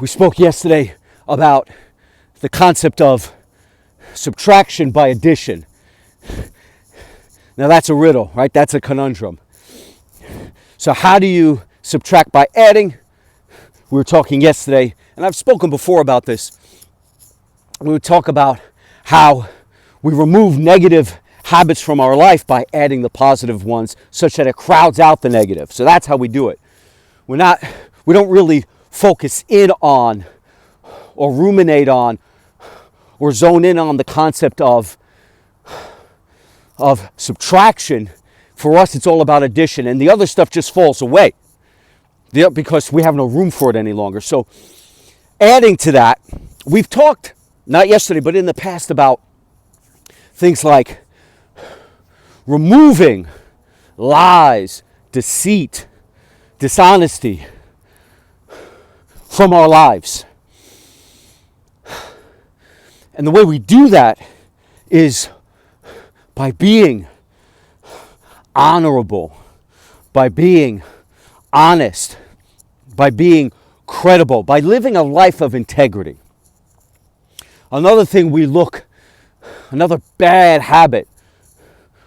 We spoke yesterday about the concept of subtraction by addition. Now that's a riddle, right? That's a conundrum. So how do you subtract by adding? We were talking yesterday, and I've spoken before about this. We would talk about how we remove negative habits from our life by adding the positive ones such that it crowds out the negative. So that's how we do it. We don't really focus in on or ruminate on or zone in on the concept of subtraction. For us, it's all about addition, and the other stuff just falls away because we have no room for it any longer. So adding to that, we've talked, not yesterday, but in the past, about things like removing lies, deceit, dishonesty from our lives. And the way we do that is by being honorable, by being honest, by being credible, by living a life of integrity. Another bad habit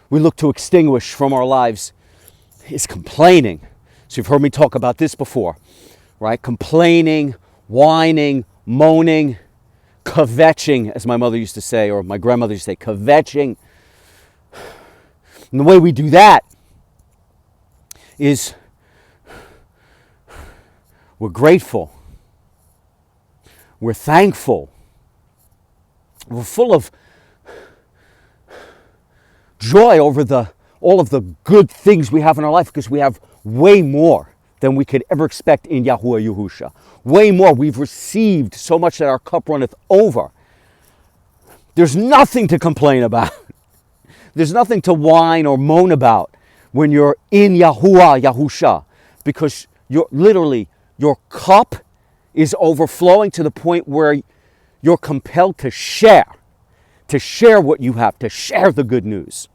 we look to extinguish from our lives is complaining. So you've heard me talk about this before, right? Complaining, whining, moaning, kvetching, as my mother used to say, or my grandmother used to say, kvetching. And the way we do that is we're grateful, we're thankful, we're full of joy over all of the good things we have in our life, because we have way more than we could ever expect in Yahuwah Yahusha. Way more. We've received so much that our cup runneth over. There's nothing to complain about. There's nothing to whine or moan about when you're in Yahuwah Yahusha, because your cup is overflowing to the point where you're compelled to share what you have, to share the good news.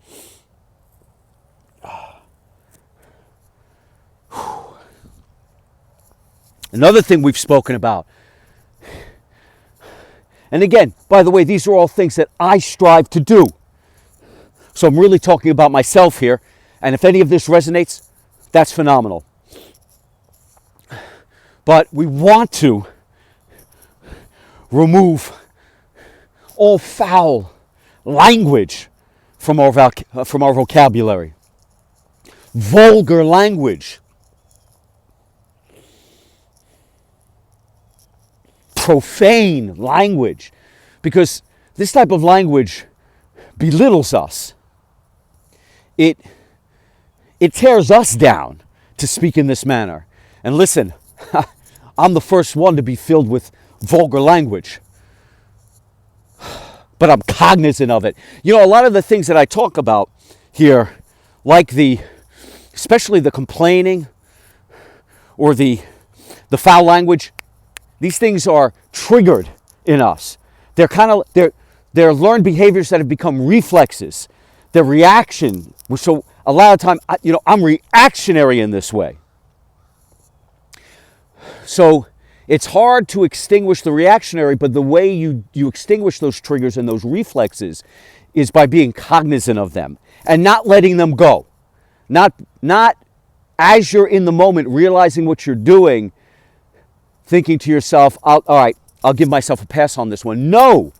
Another thing we've spoken about, and again, by the way, these are all things that I strive to do. So I'm really talking about myself here, and if any of this resonates, that's phenomenal. But we want to remove all foul language from our vocabulary. Vulgar language. Profane language. Because this type of language belittles us. It tears us down to speak in this manner. And listen, I'm the first one to be filled with vulgar language. But I'm cognizant of it. You know, a lot of the things that I talk about here, like especially the complaining or the foul language, these things are triggered in us. They're learned behaviors that have become reflexes. They're reaction. So a lot of time, I'm reactionary in this way. So it's hard to extinguish the reactionary, but the way you extinguish those triggers and those reflexes is by being cognizant of them and not letting them go. Not as you're in the moment realizing what you're doing, thinking to yourself, all right, I'll give myself a pass on this one. No.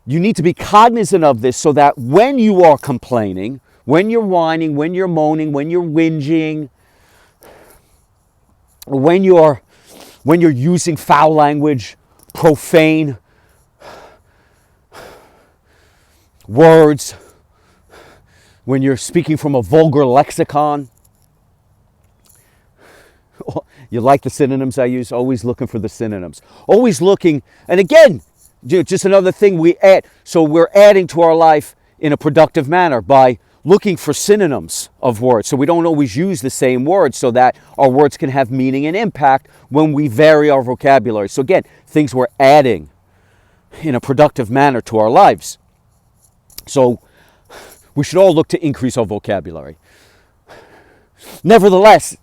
You need to be cognizant of this so that when you are complaining, when you're whining, when you're moaning, when you're whinging, when you're using foul language, profane words, when you're speaking from a vulgar lexicon. You like the synonyms I use? Always looking for the synonyms. Always looking, and again, just another thing we add. So we're adding to our life in a productive manner by looking for synonyms of words. So we don't always use the same words so that our words can have meaning and impact when we vary our vocabulary. So again, things we're adding in a productive manner to our lives. So we should all look to increase our vocabulary. Nevertheless,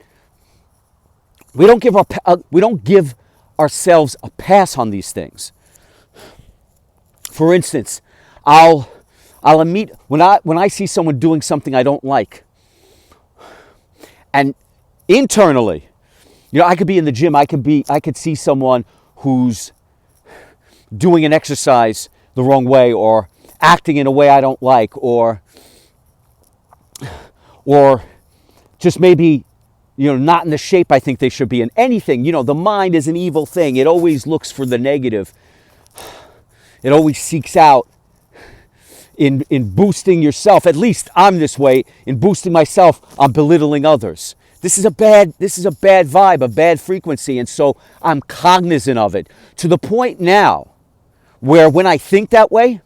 we don't give ourselves a pass on these things. For instance, I'll admit when I see someone doing something I don't like, and internally, I could be in the gym, I could see someone who's doing an exercise the wrong way, or acting in a way I don't like, or just maybe not in the shape I think they should be in. Anything, the mind is an evil thing. It always looks for the negative. It always seeks out in boosting yourself. At least I'm this way. In boosting myself, I'm belittling others. This is a bad vibe, a bad frequency, and so I'm cognizant of it to the point now where when I think that way,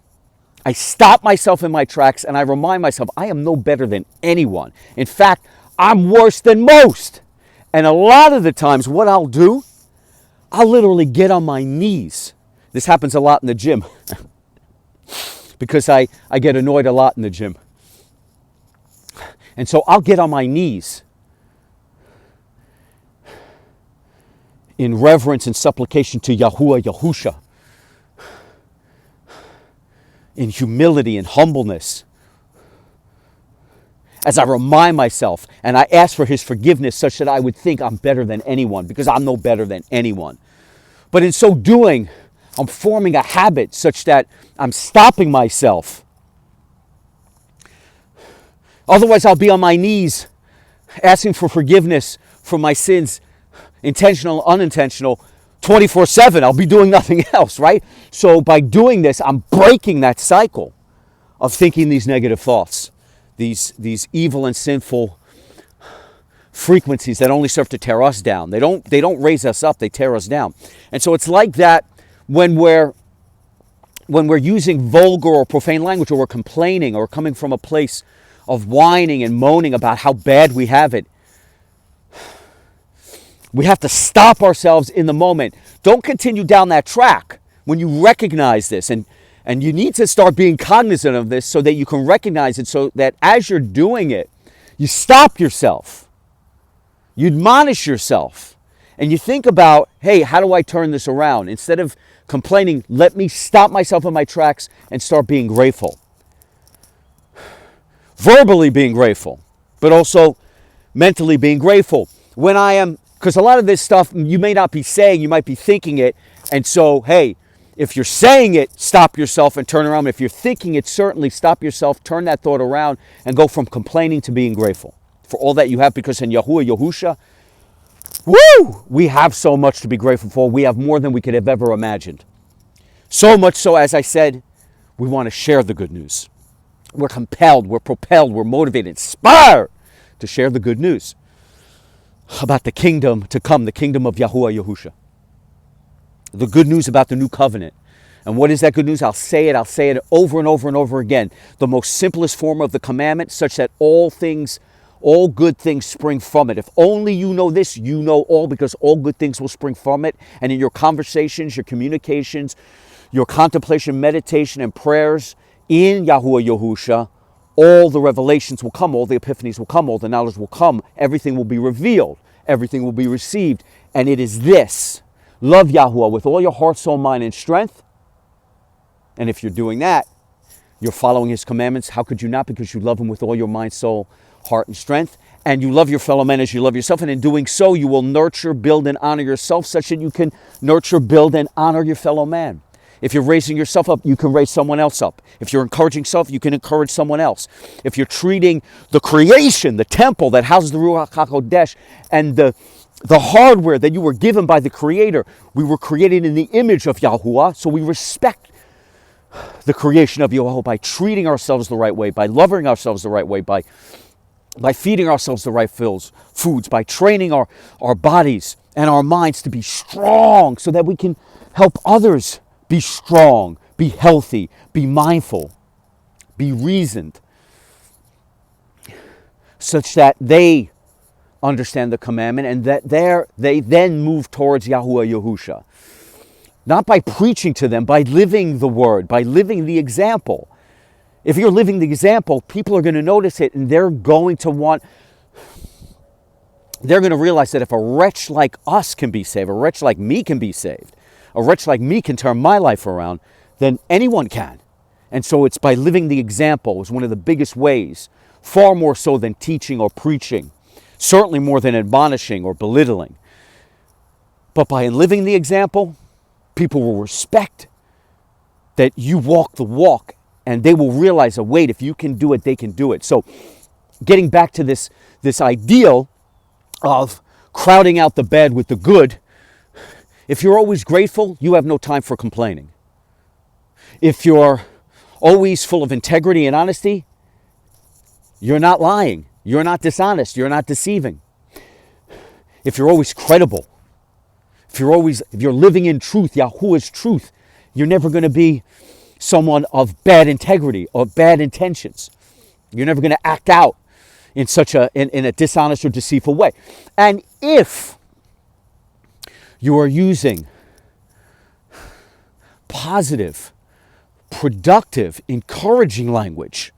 I stop myself in my tracks and I remind myself I am no better than anyone. In fact, I'm worse than most. And a lot of the times what I'll do, I'll literally get on my knees. This happens a lot in the gym because I get annoyed a lot in the gym. And so I'll get on my knees in reverence and supplication to Yahuwah Yahusha, in humility and humbleness, as I remind myself and I ask for his forgiveness such that I would think I'm better than anyone, because I'm no better than anyone. But in so doing, I'm forming a habit such that I'm stopping myself. Otherwise, I'll be on my knees asking for forgiveness for my sins, intentional, unintentional, 24/7. I'll be doing nothing else, right? So by doing this, I'm breaking that cycle of thinking these negative thoughts, these evil and sinful frequencies that only serve to tear us down. They don't raise us up, they tear us down. And so it's like that when we're using vulgar or profane language, or we're complaining, or coming from a place of whining and moaning about how bad we have it. We have to stop ourselves in the moment. Don't continue down that track when you recognize this. And you need to start being cognizant of this so that you can recognize it, so that as you're doing it, you stop yourself. You admonish yourself. And you think about, hey, how do I turn this around? Instead of complaining, let me stop myself in my tracks and start being grateful. Verbally being grateful, but also mentally being grateful. Because a lot of this stuff you may not be saying, you might be thinking it. And so, hey, if you're saying it, stop yourself and turn around. If you're thinking it, certainly stop yourself, turn that thought around, and go from complaining to being grateful for all that you have. Because in Yahuwah Yahusha, woo, we have so much to be grateful for. We have more than we could have ever imagined. So much so, as I said, we want to share the good news. We're compelled, we're propelled, we're motivated, inspired to share the good news about the kingdom to come, the kingdom of Yahuwah Yahusha. The good news about the new covenant. And what is that good news? I'll say it over and over and over again. The most simplest form of the commandment, such that all good things spring from it. If only you know this, you know all, because all good things will spring from it. And in your conversations, your communications, your contemplation, meditation, and prayers in Yahuwah Yahusha, all the revelations will come, all the epiphanies will come, all the knowledge will come, everything will be revealed, everything will be received. And it is this: love Yahuwah with all your heart, soul, mind, and strength. And if you're doing that, you're following his commandments. How could you not? Because you love him with all your mind, soul, heart, and strength. And you love your fellow man as you love yourself. And in doing so, you will nurture, build, and honor yourself such that you can nurture, build, and honor your fellow man. If you're raising yourself up, you can raise someone else up. If you're encouraging yourself, you can encourage someone else. If you're treating the creation, the temple that houses the Ruach HaKodesh, and the hardware that you were given by the Creator, we were created in the image of Yahuwah, so we respect the creation of Yahuwah by treating ourselves the right way, by loving ourselves the right way, by feeding ourselves the right foods, by training our bodies and our minds to be strong so that we can help others be strong, be healthy, be mindful, be reasoned, such that they understand the commandment and that they then move towards Yahuwah Yahusha. Not by preaching to them, by living the word, by living the example. If you're living the example, people are going to notice it and they're going to want they're going to realize that if a wretch like us can be saved, a wretch like me can be saved, a wretch like me can turn my life around, then anyone can. And so it's by living the example is one of the biggest ways, far more so than teaching or preaching, certainly more than admonishing or belittling. But by living the example, people will respect that you walk the walk, and they will realize, oh, wait, if you can do it, they can do it. So getting back to this ideal of crowding out the bad with the good, if you're always grateful, you have no time for complaining. If you're always full of integrity and honesty, you're not lying, you're not dishonest, you're not deceiving. If you're always credible, if you're living in truth, Yahuwah's truth, you're never going to be someone of bad integrity or bad intentions. You're never going to act out in in a dishonest or deceitful way. And if you are using positive, productive, encouraging language,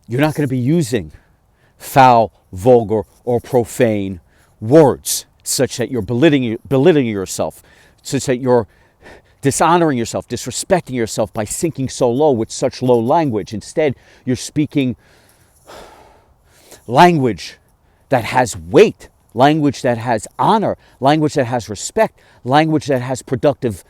you're not going to be using foul, vulgar, or profane words such that you're belittling yourself, such that you're dishonoring yourself, disrespecting yourself by sinking so low with such low language. Instead, you're speaking language that has weight, language that has honor, language that has respect, language that has productive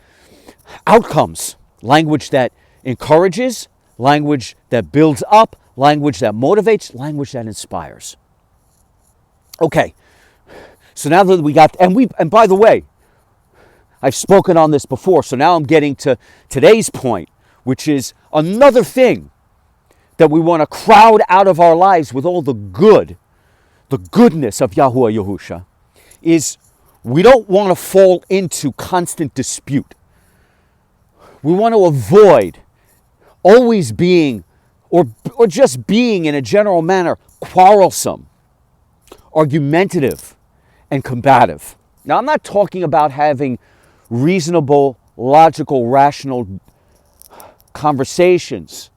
outcomes, language that encourages, language that builds up, language that motivates, language that inspires. Okay, so now that we got, and by the way, I've spoken on this before, so now I'm getting to today's point, which is another thing that we want to crowd out of our lives with all the goodness of Yahuwah Yahusha, is we don't want to fall into constant dispute. We want to avoid always being, or just being in a general manner, quarrelsome, argumentative, and combative. Now, I'm not talking about having reasonable, logical, rational conversations,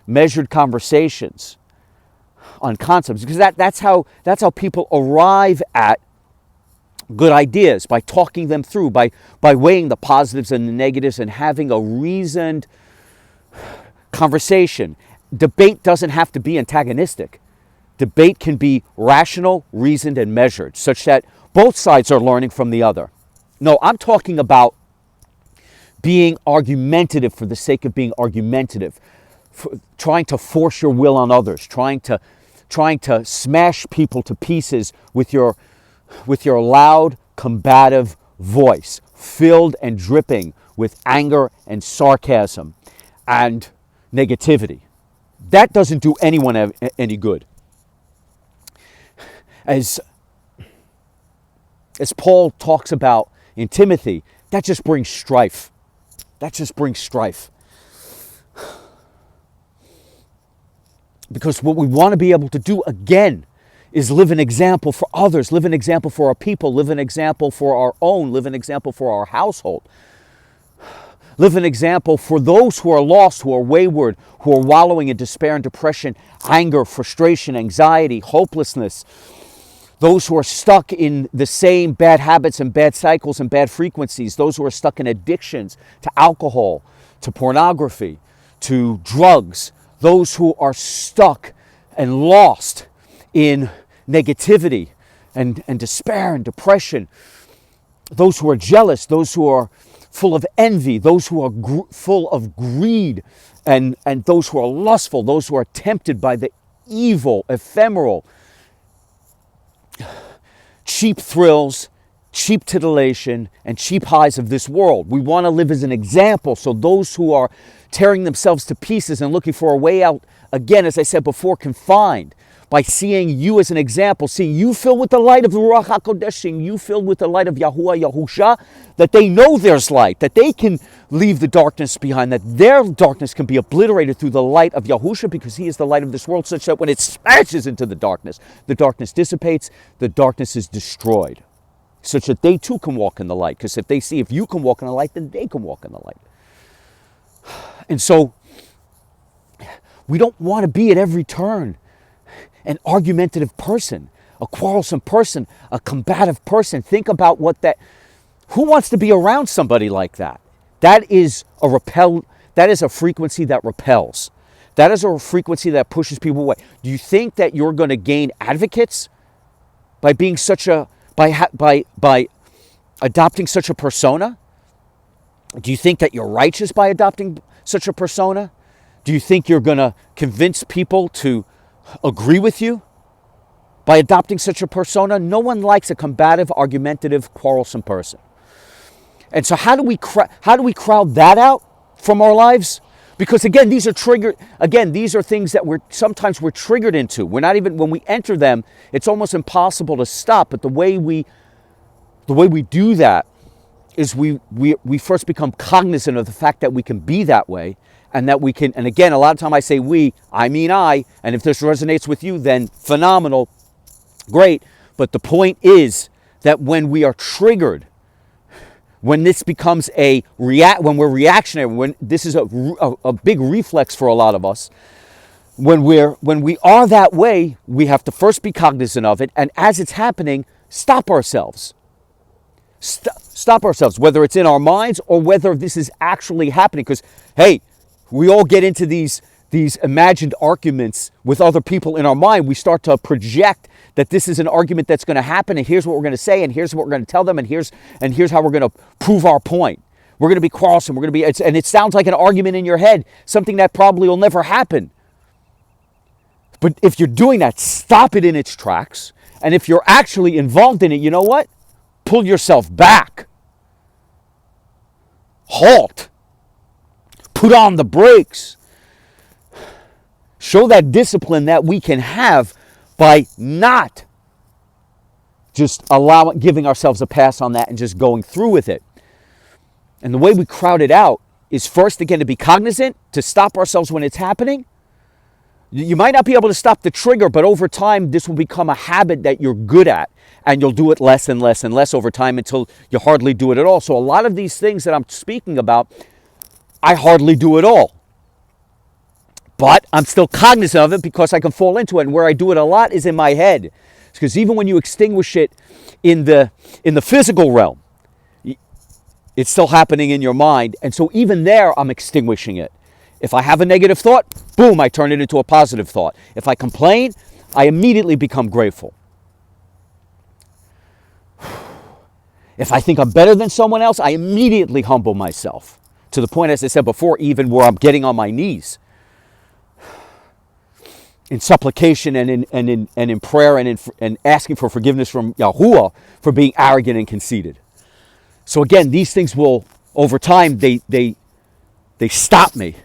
measured conversations on concepts, because that's how people arrive at good ideas, by talking them through, by weighing the positives and the negatives and having a reasoned conversation. Debate doesn't have to be antagonistic. Debate can be rational, reasoned, and measured, such that both sides are learning from the other. No, I'm talking about being argumentative for the sake of being argumentative, trying to force your will on others, trying to smash people to pieces with your loud, combative voice, filled and dripping with anger and sarcasm and negativity. That doesn't do anyone any good. As Paul talks about in Timothy, that just brings strife. That just brings strife. Because what we want to be able to do, again, is live an example for others, live an example for our people, live an example for our own, live an example for our household. Live an example for those who are lost, who are wayward, who are wallowing in despair and depression, anger, frustration, anxiety, hopelessness. Those who are stuck in the same bad habits and bad cycles and bad frequencies. Those who are stuck in addictions to alcohol, to pornography, to drugs. Those who are stuck and lost in negativity and despair and depression. Those who are jealous, those who are full of envy, those who are full of greed, and those who are lustful, those who are tempted by the evil, ephemeral, cheap thrills, cheap titillation, and cheap highs of this world. We want to live as an example, so those who are tearing themselves to pieces and looking for a way out, again, as I said before, can find by seeing you as an example, seeing you filled with the light of the Ruach HaKodesh, seeing you filled with the light of Yahuwah Yahusha, that they know there's light, that they can leave the darkness behind, that their darkness can be obliterated through the light of Yahusha, because he is the light of this world, such that when it smashes into the darkness dissipates, the darkness is destroyed, such that they too can walk in the light, because if you can walk in the light, then they can walk in the light. And so we don't want to be at every turn an argumentative person, a quarrelsome person, a combative person. Think about who wants to be around somebody like that? That is a frequency that repels. That is a frequency that pushes people away. Do you think that you're going to gain advocates by being by adopting such a persona? Do you think that you're righteous by adopting such a persona? Do you think you're going to convince people to agree with you by adopting such a persona? No one likes a combative, argumentative, quarrelsome person. And so how do we crowd that out from our lives? Because again, these are things that sometimes we're triggered into. We're not even, when we enter them, it's almost impossible to stop. But the way we do that is we first become cognizant of the fact that we can be that way, and that we can, and again, a lot of time I say we, I mean I, and if this resonates with you, then phenomenal, great. But the point is that when we are triggered, when this becomes when we're reactionary, when this is a big reflex for a lot of us, when we are that way, we have to first be cognizant of it, and as it's happening, stop ourselves. Stop ourselves, whether it's in our minds or whether this is actually happening. Because, hey, we all get into these imagined arguments with other people in our mind. We start to project that this is an argument that's going to happen, and here's what we're going to say, and here's what we're going to tell them, and here's how we're going to prove our point. We're going to be quarrelsome. And it sounds like an argument in your head, something that probably will never happen. But if you're doing that, stop it in its tracks. And if you're actually involved in it, you know what? Pull yourself back. Halt. Put on the brakes. Show that discipline that we can have by not just giving ourselves a pass on that and just going through with it. And the way we crowd it out is first, again, to be cognizant, to stop ourselves when it's happening. You might not be able to stop the trigger, but over time, this will become a habit that you're good at, and you'll do it less and less and less over time until you hardly do it at all. So a lot of these things that I'm speaking about, I hardly do at all. But I'm still cognizant of it because I can fall into it. And where I do it a lot is in my head. Because even when you extinguish it in the physical realm, it's still happening in your mind. And so even there, I'm extinguishing it. If I have a negative thought, boom, I turn it into a positive thought. If I complain, I immediately become grateful. If I think I'm better than someone else, I immediately humble myself. To the point, as I said before, even where I'm getting on my knees in supplication and in prayer and asking for forgiveness from Yahuwah for being arrogant and conceited. So again, these things will, over time, they stop me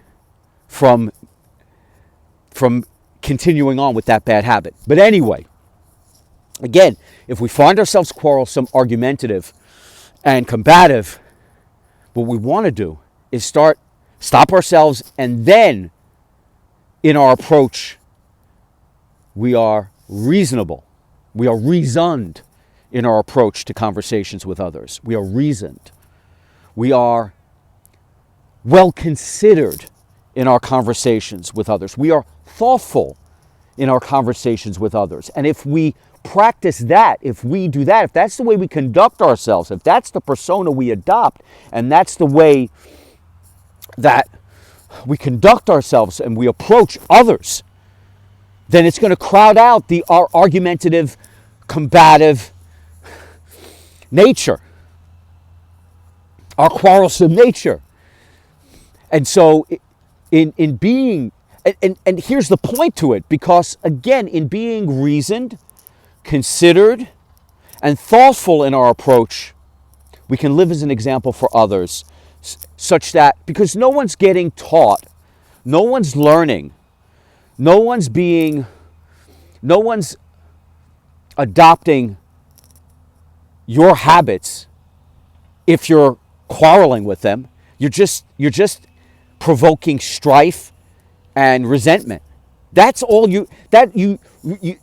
from continuing on with that bad habit. But anyway, again, if we find ourselves quarrelsome, argumentative, and combative, what we want to do is stop ourselves, and then in our approach, we are reasonable. We are reasoned in our approach to conversations with others. We are reasoned. We are well considered in our conversations with others. We are thoughtful in our conversations with others. And if we practice that, if we do that, if that's the way we conduct ourselves, if that's the persona we adopt, and that's the way that we conduct ourselves and we approach others, then it's going to crowd out our argumentative, combative nature, our quarrelsome nature. And so in being, and here's the point to it, because again, in being reasoned, considered, and thoughtful in our approach, we can live as an example for others, such that, because no one's getting taught, no one's learning, no one's adopting your habits if you're quarreling with them. You're just provoking strife and resentment. That's all you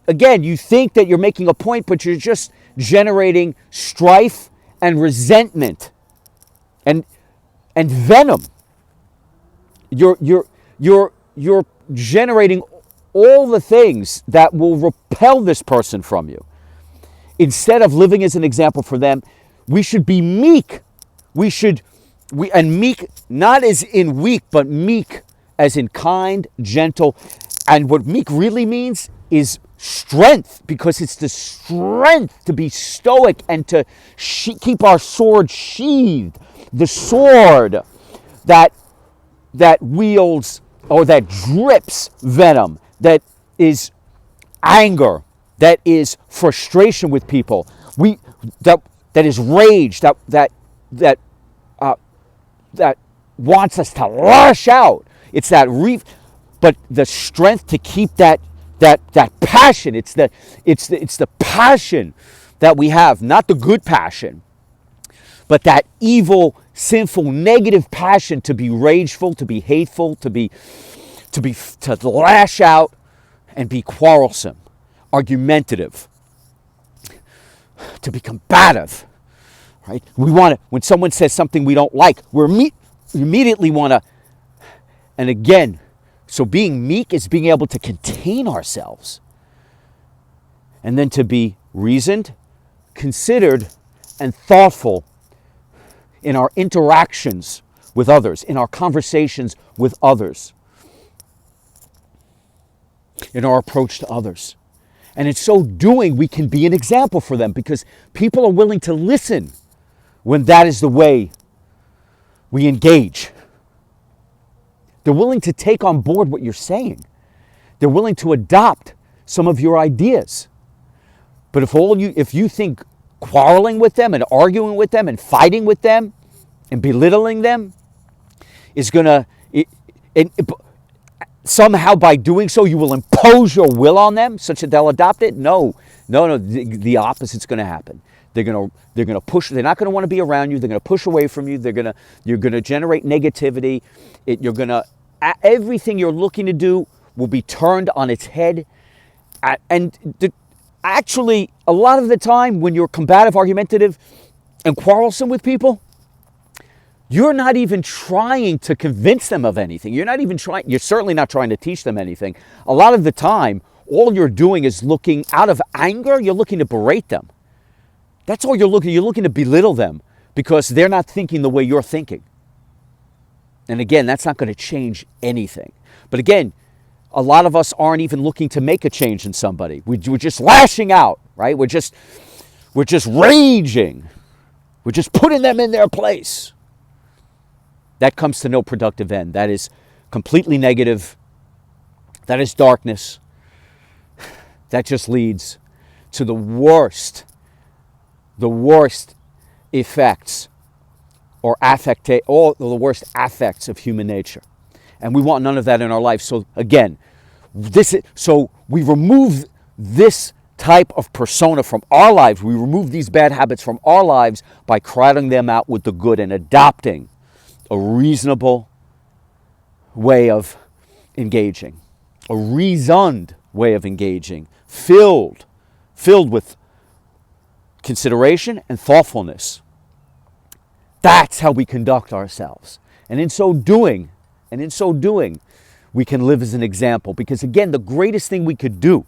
again, you think that you're making a point, but you're just generating strife and resentment and venom. You're generating all the things that will repel this person from you. Instead of living as an example for them, we should be meek. And meek, not as in weak, but meek as in kind, gentle. And what meek really means is strength, because it's the strength to be stoic and to keep our sword sheathed. The sword that wields or that drips venom, that is anger, that is frustration with people, that is rage, that wants us to lash out. It's that but the strength to keep that passion. It's the passion that we have, not the good passion, but that evil, sinful, negative passion to be rageful, to be hateful, to lash out and be quarrelsome, argumentative, to be combative, right? When someone says something we don't like, we immediately want to, and again, so being meek is being able to contain ourselves, and then to be reasoned, considered, and thoughtful in our interactions with others, in our conversations with others, in our approach to others. And in so doing, we can be an example for them, because people are willing to listen when that is the way we engage. They're willing to take on board what you're saying. They're willing to adopt some of your ideas. But if you think quarreling with them and arguing with them and fighting with them and belittling them is going to, somehow by doing so you will impose your will on them such that they'll adopt it, no, the opposite's going to happen. They're going to push. They're not going to want to be around you. They're going to push away from you. You're going to generate negativity. Everything you're looking to do will be turned on its head. Actually, a lot of the time when you're combative, argumentative, and quarrelsome with people, you're not even trying to convince them of anything. You're certainly not trying to teach them anything. A lot of the time, all you're doing is looking out of anger. You're looking to berate them. That's all you're looking to belittle them because they're not thinking the way you're thinking. And again, that's not going to change anything. But again, a lot of us aren't even looking to make a change in somebody. We're just lashing out, right? We're just raging. We're just putting them in their place. That comes to no productive end. That is completely negative. That is darkness. That just leads to the worst effects or all the worst affects of human nature. And we want none of that in our life. So again, so we remove this type of persona from our lives. We remove these bad habits from our lives by crowding them out with the good and adopting a reasonable way of engaging, a reasoned way of engaging, filled with consideration and thoughtfulness. That's how we conduct ourselves. And in so doing, we can live as an example. Because again, the greatest thing we could do,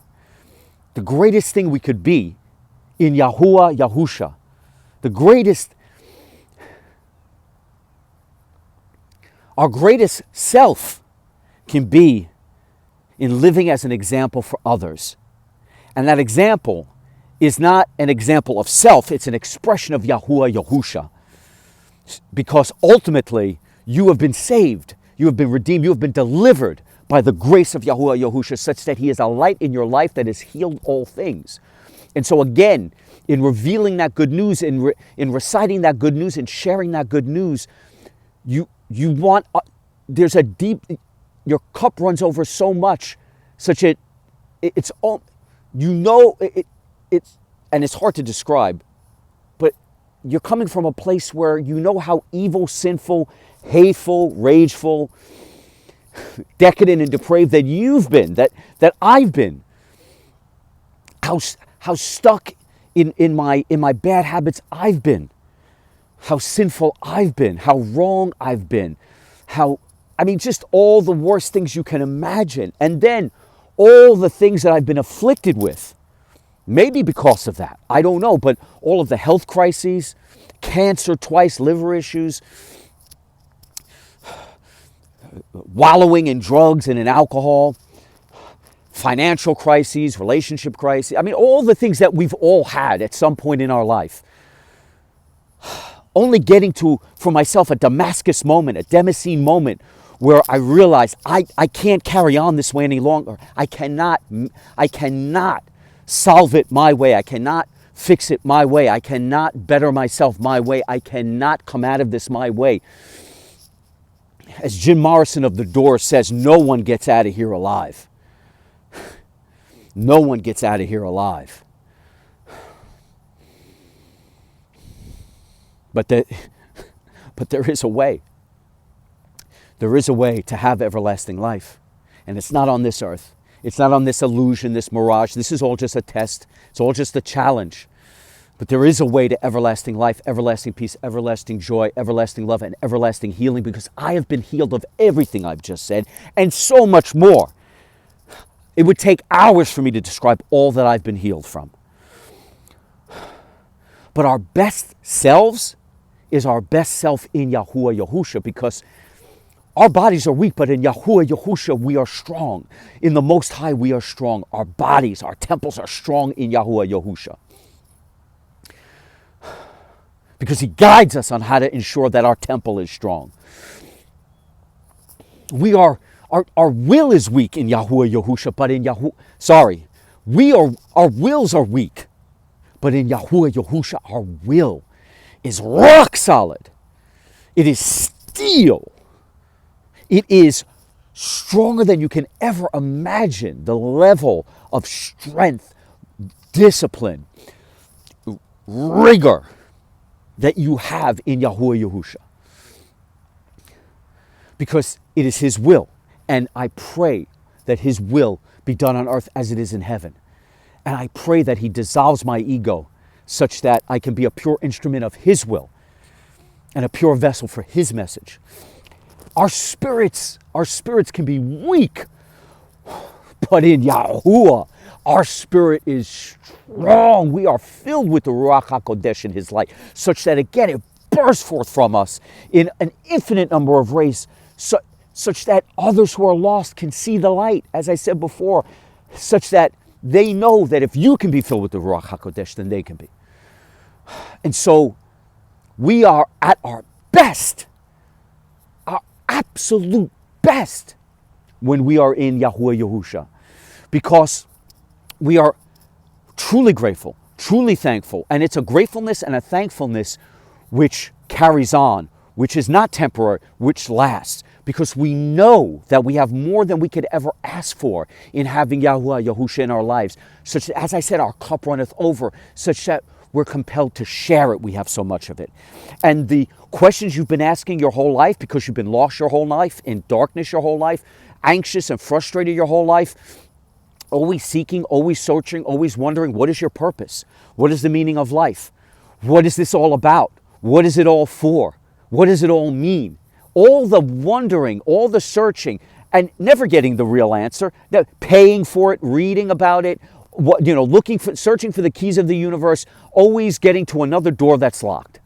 the greatest thing we could be in Yahusha, our greatest self can be in living as an example for others. And that example is not an example of self, it's an expression of Yahusha. Because ultimately, you have been saved, you have been redeemed, you have been delivered by the grace of Yahusha, such that He is a light in your life that has healed all things. And so again, in revealing that good news, in reciting that good news, and sharing that good news, you want, there's a deep, your cup runs over so much, such that it's all, it's, and it's hard to describe, but you're coming from a place where you know how evil, sinful, hateful, rageful, decadent, and depraved that you've been, that I've been. How stuck in my bad habits I've been. How sinful I've been. How wrong I've been. Just all the worst things you can imagine. And then all the things that I've been afflicted with, maybe because of that, I don't know, but all of the health crises, cancer twice, liver issues, wallowing in drugs and in alcohol, financial crises, relationship crises. I mean, all the things that we've all had at some point in our life. Only getting to, for myself, a Damascus moment, a Damascene moment, where I realized I can't carry on this way any longer. I cannot solve it my way. I cannot fix it my way. I cannot better myself my way. I cannot come out of this my way. As Jim Morrison of The Doors says, no one gets out of here alive. No one gets out of here alive. But there is a way. There is a way to have everlasting life. And it's not on this earth. It's not on this illusion, this mirage. This is all just a test. It's all just a challenge. But there is a way to everlasting life, everlasting peace, everlasting joy, everlasting love, and everlasting healing, because I have been healed of everything I've just said, and so much more. It would take hours for me to describe all that I've been healed from. But our best selves is our best self in Yahuwah Yahusha, because our bodies are weak, but in Yahuwah Yahusha we are strong. In the Most High we are strong. Our bodies, our temples are strong in Yahuwah Yahusha. Because he guides us on how to ensure that our temple is strong. Our will is weak in Yahuwah Yahusha, but in our wills are weak, but in Yahuwah Yahusha our will is rock solid. It is steel. It is stronger than you can ever imagine. The level of strength, discipline, rigor that you have in Yahuwah Yahusha. Because it is his will. And I pray that his will be done on earth as it is in heaven. And I pray that he dissolves my ego such that I can be a pure instrument of his will and a pure vessel for his message. Our spirits can be weak, but in Yahuwah, our spirit is strong. We are filled with the Ruach HaKodesh in his light, such that again it bursts forth from us in an infinite number of ways, such that others who are lost can see the light, as I said before, such that they know that if you can be filled with the Ruach HaKodesh, then they can be. And so we are at our best, our absolute best, when we are in Yahuwah Yahusha, because we are truly grateful, truly thankful. And it's a gratefulness and a thankfulness which carries on, which is not temporary, which lasts. Because we know that we have more than we could ever ask for in having Yahuwah Yahusha in our lives. Such that, as I said, our cup runneth over, such that we're compelled to share it. We have so much of it. And the questions you've been asking your whole life, because you've been lost your whole life, in darkness your whole life, anxious and frustrated your whole life, always seeking, always searching, always wondering, what is your purpose? What is the meaning of life? What is this all about? What is it all for? What does it all mean? All the wondering, all the searching, and never getting the real answer, paying for it, reading about it, searching for the keys of the universe, always getting to another door that's locked.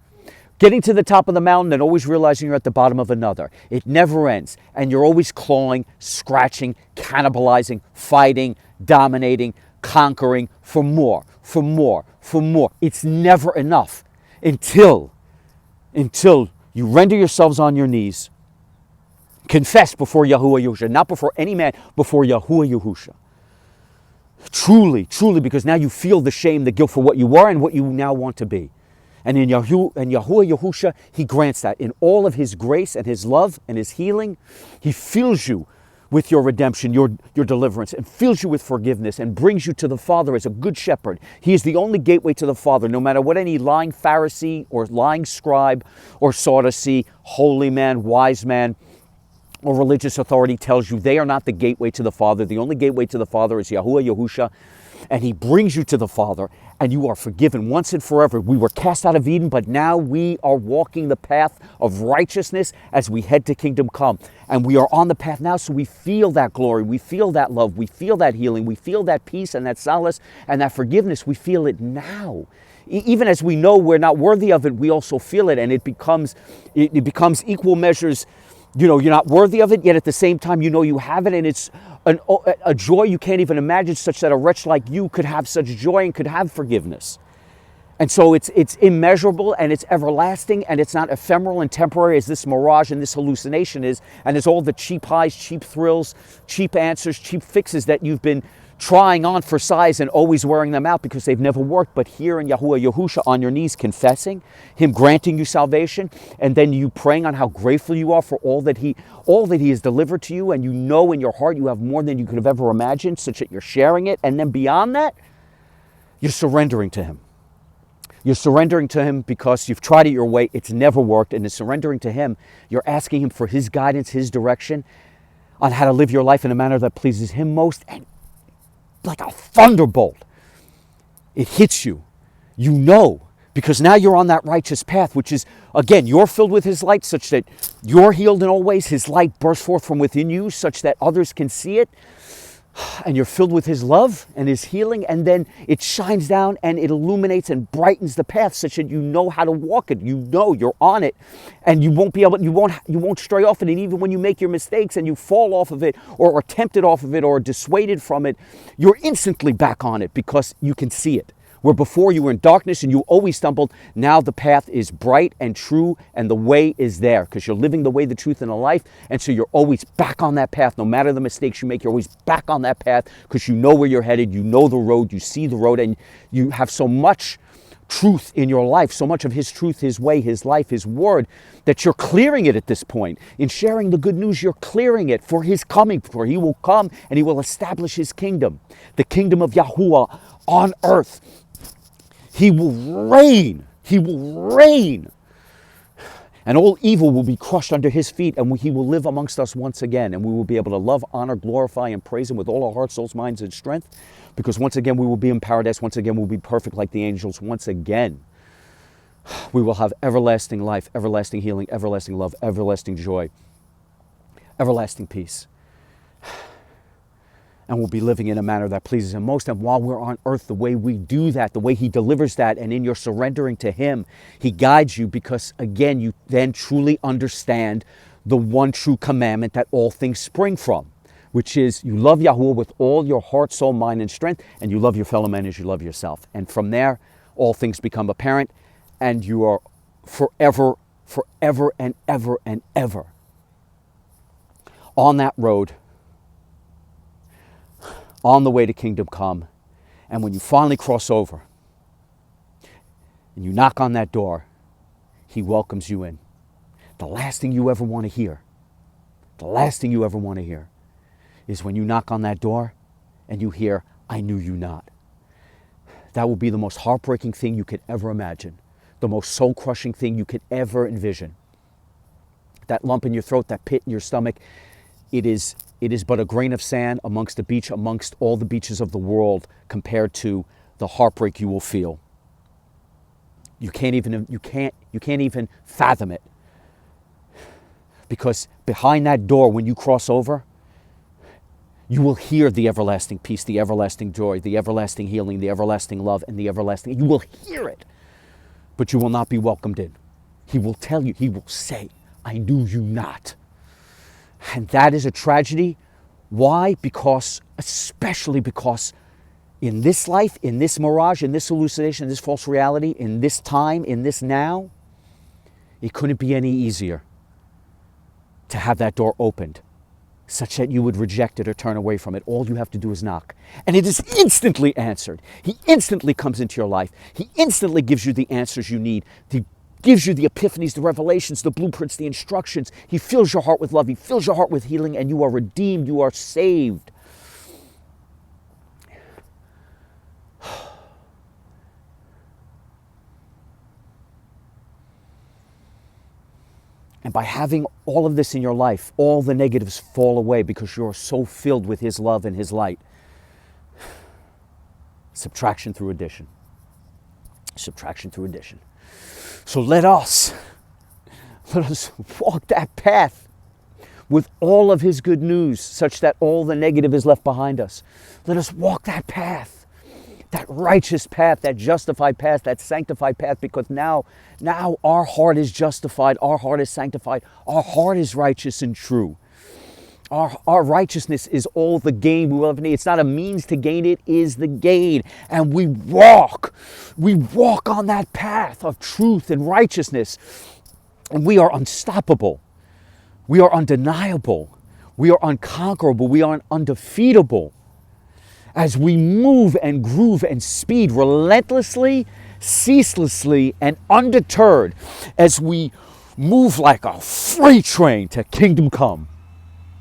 Getting to the top of the mountain and always realizing you're at the bottom of another. It never ends. And you're always clawing, scratching, cannibalizing, fighting, dominating, conquering for more, for more, for more. It's never enough until you render yourselves on your knees, confess before Yahuwah Yahusha, not before any man, before Yahuwah Yahusha. Truly, truly, because now you feel the shame, the guilt for what you are and what you now want to be. And in Yahuwah Yahusha, he grants that. In all of his grace and his love and his healing, he fills you with your redemption, your deliverance, and fills you with forgiveness and brings you to the Father as a good shepherd. He is the only gateway to the Father, no matter what any lying Pharisee or lying scribe or Sadducee, holy man, wise man, or religious authority tells you. They are not the gateway to the Father. The only gateway to the Father is Yahuwah Yahusha, and he brings you to the Father and you are forgiven once and forever. We were cast out of Eden, but now we are walking the path of righteousness as we head to kingdom come. And we are on the path now, so we feel that glory, we feel that love, we feel that healing, we feel that peace and that solace and that forgiveness. We feel it now. Even as we know we're not worthy of it, we also feel it, and it becomes equal measures. You know, you're not worthy of it, yet at the same time, you know you have it, and it's a joy you can't even imagine, such that a wretch like you could have such joy and could have forgiveness. And so it's immeasurable, and it's everlasting, and it's not ephemeral and temporary as this mirage and this hallucination is, and it's all the cheap highs, cheap thrills, cheap answers, cheap fixes that you've been trying on for size and always wearing them out because they've never worked. But here in Yahuwah Yahusha, on your knees confessing, him granting you salvation, and then you praying on how grateful you are for all that he has delivered to you, and you know in your heart you have more than you could have ever imagined, such that you're sharing it. And then beyond that, you're surrendering to him. You're surrendering to him because you've tried it your way, it's never worked, and in surrendering to him, you're asking him for his guidance, his direction on how to live your life in a manner that pleases him most. And like a thunderbolt, it hits you. You know, because now you're on that righteous path, which is, again, you're filled with his light, such that you're healed in all ways. His light bursts forth from within you, such that others can see it. And you're filled with his love and his healing, and then it shines down and it illuminates and brightens the path, such that you know how to walk it. You know you're on it, and you won't stray off it. And even when you make your mistakes and you fall off of it, or are tempted off of it, or are dissuaded from it, you're instantly back on it because you can see it. Where before you were in darkness and you always stumbled, now the path is bright and true, and the way is there because you're living the way, the truth, and the life. And so you're always back on that path. No matter the mistakes you make, you're always back on that path because you know where you're headed, you know the road, you see the road, and you have so much truth in your life, so much of his truth, his way, his life, his word, that you're clearing it at this point. In sharing the good news, you're clearing it for his coming, for he will come and he will establish his kingdom, the kingdom of Yahuwah on earth. He will reign. He will reign. And all evil will be crushed under his feet, and he will live amongst us once again. And we will be able to love, honor, glorify, and praise him with all our hearts, souls, minds, and strength. Because once again, we will be in paradise. Once again, we'll be perfect like the angels. Once again, we will have everlasting life, everlasting healing, everlasting love, everlasting joy, everlasting peace. And we'll be living in a manner that pleases him most. And while we're on earth, the way we do that, the way he delivers that, and in your surrendering to him, he guides you because, again, you then truly understand the one true commandment that all things spring from, which is you love Yahuwah with all your heart, soul, mind, and strength, and you love your fellow man as you love yourself. And from there, all things become apparent, and you are forever and ever on that road, on the way to kingdom come. And when you finally cross over and you knock on that door, he welcomes you in. The last thing you ever want to hear, is when you knock on that door and you hear, I knew you not. That will be the most heartbreaking thing you could ever imagine, the most soul-crushing thing you could ever envision. That lump in your throat, that pit in your stomach, it is but a grain of sand amongst all the beaches of the world compared to the heartbreak you will feel. You can't even fathom it. Because behind that door, when you cross over, you will hear the everlasting peace, the everlasting joy, the everlasting healing, the everlasting love, and the everlasting. You will hear it, but you will not be welcomed in. He will tell you, he will say, I knew you not. And that is a tragedy. Why? Especially because in this life, in this mirage, in this hallucination, in this false reality, in this time, in this now, it couldn't be any easier to have that door opened such that you would reject it or turn away from it. All you have to do is knock. And it is instantly answered. He instantly comes into your life. He instantly gives you the answers you need. He gives you the epiphanies, the revelations, the blueprints, the instructions. He fills your heart with love. He fills your heart with healing, and you are redeemed. You are saved. And by having all of this in your life, all the negatives fall away because you're so filled with his love and his light. Subtraction through addition. Subtraction through addition. So let us walk that path with all of his good news, such that all the negative is left behind us. Let us walk that path, that righteous path, that justified path, that sanctified path, because now our heart is justified, our heart is sanctified, our heart is righteous and true. Our righteousness is all the gain we will ever need. It's not a means to gain, it is the gain. And we walk on that path of truth and righteousness, and we are unstoppable. We are undeniable. We are unconquerable. We are undefeatable. As we move and groove and speed relentlessly, ceaselessly, and undeterred, as we move like a freight train to kingdom come.